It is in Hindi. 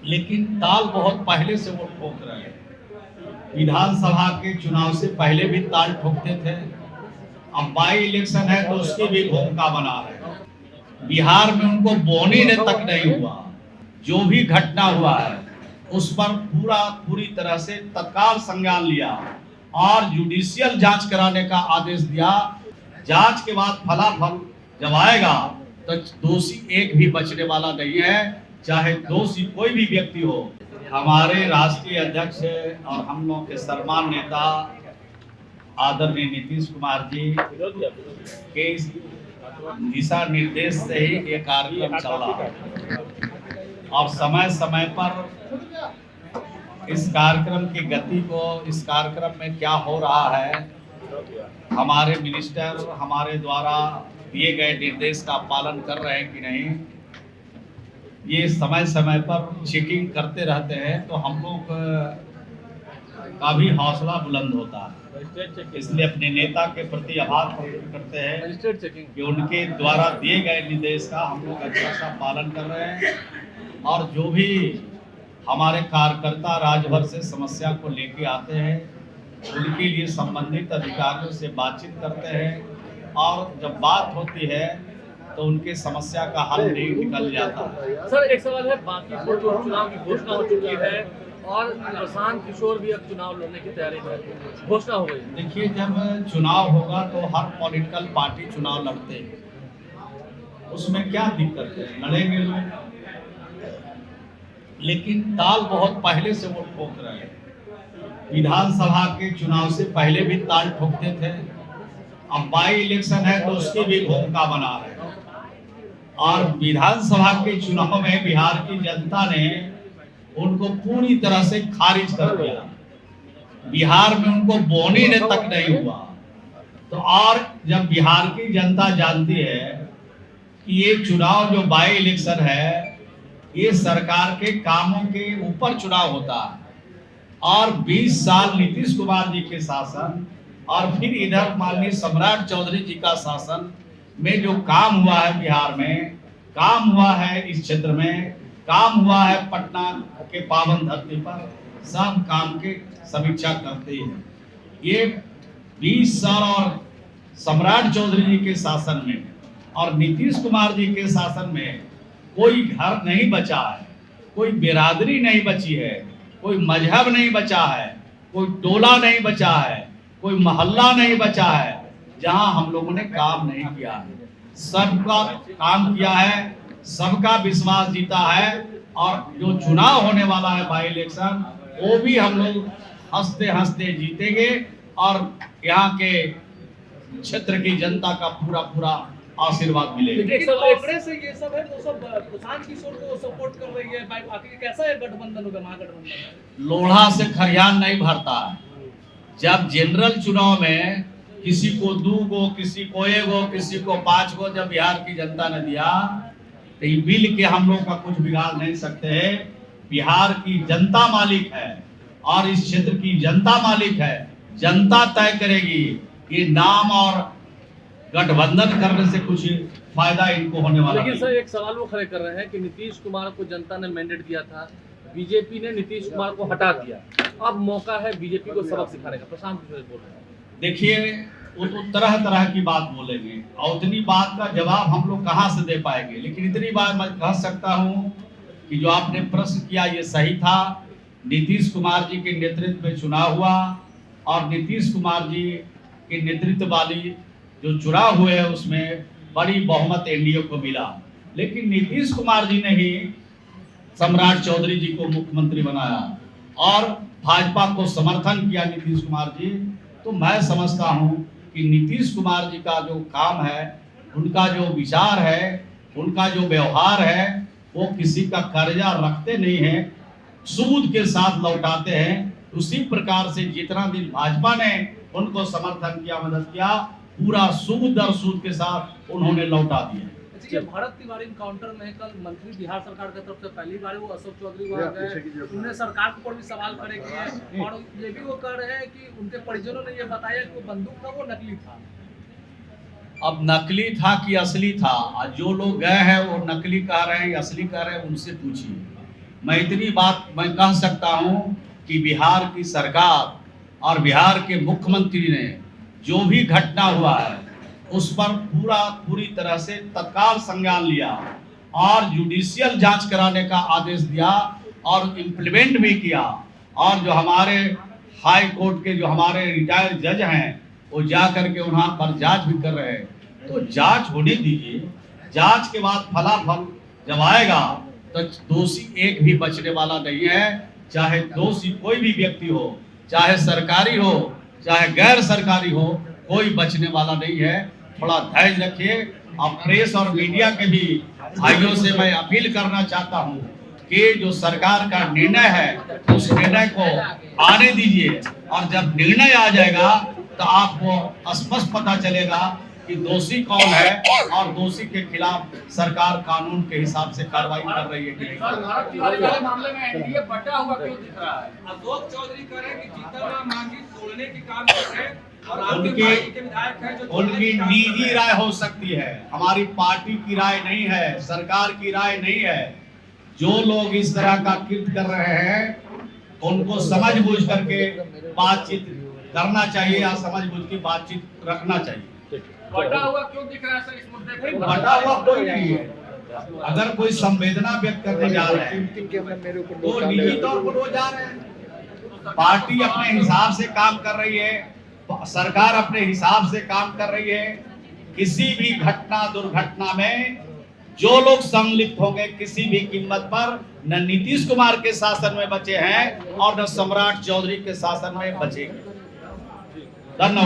लेकिन ताल बहुत पहले से वो ठोक रहे हैं। विधानसभा के चुनाव से पहले भी ताल ठोकते थे। अब बाई इलेक्शन है तो उसकी भी भूमिका बना रहे हैं। बिहार में उनको बोनी ने तक नहीं हुआ। जो भी घटना हुआ है उस पर पूरी तरह से तत्काल संज्ञान लिया और जुडिशियल जांच कराने का आदेश दिया। जांच के बाद फलाफल जब आएगा तो दोषी एक भी बचने वाला नहीं है, चाहे दोषी कोई भी व्यक्ति हो। हमारे राष्ट्रीय अध्यक्ष और हम लोग के सम्मान नेता आदरणीय नीतीश कुमार जी के दिशा निर्देश से ही ये कार्यक्रम चल रहा है और समय समय पर इस कार्यक्रम की गति को, इस कार्यक्रम में क्या हो रहा है, हमारे मिनिस्टर हमारे द्वारा दिए गए निर्देश का पालन कर रहे हैं कि नहीं, ये समय समय पर चेकिंग करते रहते हैं तो हम लोग का भी हौसला बुलंद होता है। इसलिए अपने नेता के प्रति आभार प्रकट करते हैं कि उनके द्वारा दिए गए निर्देश का हम लोग अच्छा सा पालन कर रहे हैं और जो भी हमारे कार्यकर्ता राज्य भर से समस्या को लेके आते हैं उनके लिए संबंधित अधिकारियों से बातचीत करते हैं और जब बात होती है तो उनके समस्या का हल नहीं निकल जाता। सर एक सवाल है, बाकी चुनाव की घोषणा हो चुकी है और प्रशांत किशोर भी अब चुनाव लड़ने की तैयारी में, घोषणा हो गई। देखिए, जब चुनाव होगा तो हर पॉलिटिकल पार्टी चुनाव लड़ते हैं, उसमें क्या दिक्कत है, लड़ेंगे लोग। लेकिन ताल बहुत पहले से वो ठोक रहे हैं। विधानसभा के चुनाव से पहले भी ताल ठोकते थे। अब बाई इलेक्शन है तो उसकी भी भूमिका बना रहे हैं और विधानसभा के चुनाव में बिहार की जनता ने उनको पूरी तरह से खारिज कर दिया। बिहार में उनको बोनी ने तक नहीं हुआ। तो और जब बिहार की जनता जानती है कि ये चुनाव जो बाई इलेक्शन है ये सरकार के कामों के ऊपर चुनाव होता है और 20 साल नीतीश कुमार जी के शासन और फिर इधर माननीय सम्राट चौधरी जी का शासन में जो काम हुआ है, बिहार में काम हुआ है, इस क्षेत्र में काम हुआ है, पटना के पावन धरती पर सब काम के समीक्षा करते हैं। ये 20 साल और सम्राट चौधरी जी के शासन में और नीतीश कुमार जी के शासन में कोई घर नहीं बचा है, कोई बिरादरी नहीं बची है, कोई मजहब नहीं बचा है, कोई टोला नहीं बचा है, कोई मोहल्ला नहीं बचा है जहां हम लोगों ने काम नहीं किया है। सबका काम किया है, सबका विश्वास जीता है और जो चुनाव होने वाला है बाई इलेक्शन वो भी हम लोग हंसते हंसते जीतेंगे और यहाँ के क्षेत्र की जनता का पूरा आशीर्वाद मिलेगा। कांग्रेस से ये सब है तो सब प्रशांत किशोर को सपोर्ट कर रही है, आखिर कैसा है गठबंधन होगा, महागठबंधन? लोढ़ा से खरियान नहीं भरता है। जब जनरल चुनाव में किसी को 2 गो, किसी को 1 गो, किसी को 5 गो जब बिहार की जनता ने दिया तो ये बिल के हम लोग का कुछ बिगाड़ नहीं सकते है। बिहार की जनता मालिक है और इस क्षेत्र की जनता मालिक है। जनता तय करेगी। ये नाम और गठबंधन करने से कुछ फायदा इनको होने वाला लेकिन सर एक सवाल वो खड़े कर रहे हैं कि नीतीश कुमार को जनता ने मैंडेट दिया था, बीजेपी ने नीतीश कुमार को हटा दिया, अब मौका है बीजेपी को सबक सिखाने का, प्रशांत किशोर बोल रहे हैं। देखिए, वो तो तरह तरह की बात बोलेंगे और उतनी बात का जवाब हम लोग कहाँ से दे पाएंगे। लेकिन इतनी बात मैं कह सकता हूँ कि जो आपने प्रश्न किया ये सही था। नीतीश कुमार जी के नेतृत्व में चुनाव हुआ और नीतीश कुमार जी के नेतृत्व वाली जो चुनाव हुए उसमें बड़ी बहुमत एनडीए को मिला। लेकिन नीतीश कुमार जी ने ही सम्राट चौधरी जी को मुख्यमंत्री बनाया और भाजपा को समर्थन किया नीतीश कुमार जी। तो मैं समझता हूं कि नीतीश कुमार जी का जो काम है, उनका जो विचार है, उनका जो व्यवहार है, वो किसी का कर्जा रखते नहीं है, सूद के साथ लौटाते हैं। उसी प्रकार से जितना दिन भाजपा ने उनको समर्थन किया, मदद किया, पूरा सूद दर सूद के साथ उन्होंने लौटा दिया। ये भारत तिवारी काउंटर में कल मंत्री बिहार सरकार की तरफ से पहली बार वो अशोक चौधरी वहां गए, उन्होंने सरकार के ऊपर भी सवाल खड़े किए और ये भी वो कह रहे हैं कि उनके परिजनों ने ये बताया कि वो बंदूक था वो नकली था। अब नकली था कि असली था, जो लोग गए हैं वो नकली कह रहे हैं, असली कह रहे हैं, उनसे पूछिए। मैं इतनी बात मैं कह सकता हूं कि बिहार की सरकार और बिहार के मुख्यमंत्री ने जो भी घटना हुआ है उस पर पूरी तरह से तत्काल संज्ञान लिया और जुडिशियल जांच कराने का आदेश दिया और इम्प्लीमेंट भी किया। और जो हमारे हाई कोर्ट के जो हमारे रिटायर्ड जज हैं वो जा करके वहाँ पर जांच भी कर रहे हैं। तो जांच होने दीजिए, जांच के बाद फलाफल जब आएगा तो दोषी एक भी बचने वाला नहीं है। चाहे दोषी कोई भी व्यक्ति हो, चाहे सरकारी हो चाहे गैर सरकारी हो, कोई बचने वाला नहीं है। थोड़ा धैर्य रखिए। और प्रेस और मीडिया के भी भाइयों से मैं अपील करना चाहता हूं कि जो सरकार का निर्णय है उस निर्णय को आने दीजिए और जब निर्णय आ जाएगा तो आपको स्पष्ट पता चलेगा कि दोषी कौन है और दोषी के खिलाफ सरकार कानून के हिसाब से कार्रवाई कर रही है कि नहीं। मामले में एनडीए बटा हुआ क्यों दिख रहा है? अशोक चौधरी कह रहे हैं कि जीतन राम मांझी तोड़ने के काम कर रहे हैं और आपके पार्टी के विधायक हैं जो उनकी निजी राय हो सकती है, हमारी पार्टी की राय नहीं है, सरकार की राय नहीं है। जो लोग इस तरह का कृत्य कर रहे हैं उनको समझ बूझ करके बातचीत करना चाहिए या समझ बूझ की बातचीत रखना चाहिए। बटा हुआ क्यों दिख रहा है सर इस मुद्दे पे? बटा हुआ कोई नहीं है। अगर कोई संवेदना व्यक्त करने जा रहे हैं तो निजी तौर पर वो जा रहे हैं। पार्टी अपने हिसाब से काम कर रही है, सरकार अपने हिसाब से काम कर रही है। किसी भी घटना दुर्घटना में जो लोग सम्मिलित होंगे किसी भी कीमत पर न नीतीश कुमार के शासन में बचे हैं और न सम्राट चौधरी के शासन में बचेंगे। धन्यवाद।